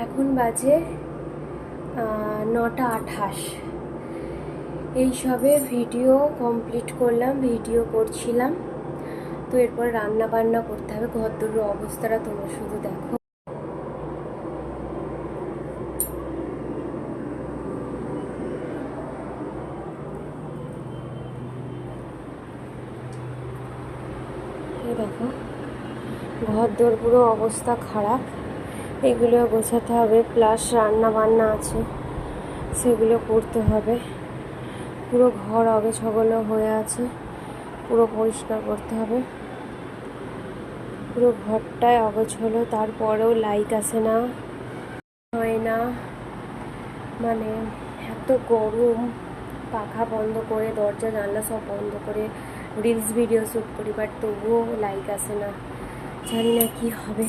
এখন বাজে 9:28। এই সবে ভিডিও কমপ্লিট করলাম, ভিডিও করছিলাম। তো এরপর রান্না বান্না করতে হবে। ঘরদোরের অবস্থাটা তোমরা শুধু দেখো। দেখো ঘরদোর পুরো অবস্থা খারাপ। এগুলো গোছাতে হবে, প্লাস রান্না বান্না আছে সেগুলো করতে হবে। পুরো ঘর অগোছালো হয়ে আছে, পুরো পরিষ্কার করতে হবে। পুরো ঘরটায় অগোছালো, তারপরেও লাইট আসে না, হয় না। মানে এত গরম, পাখা বন্ধ করে দরজা জানলা সব বন্ধ করে রিলস ভিডিও শ্যুট করি, বাট তবুও লাইট আসে না। জানি না কি হবে।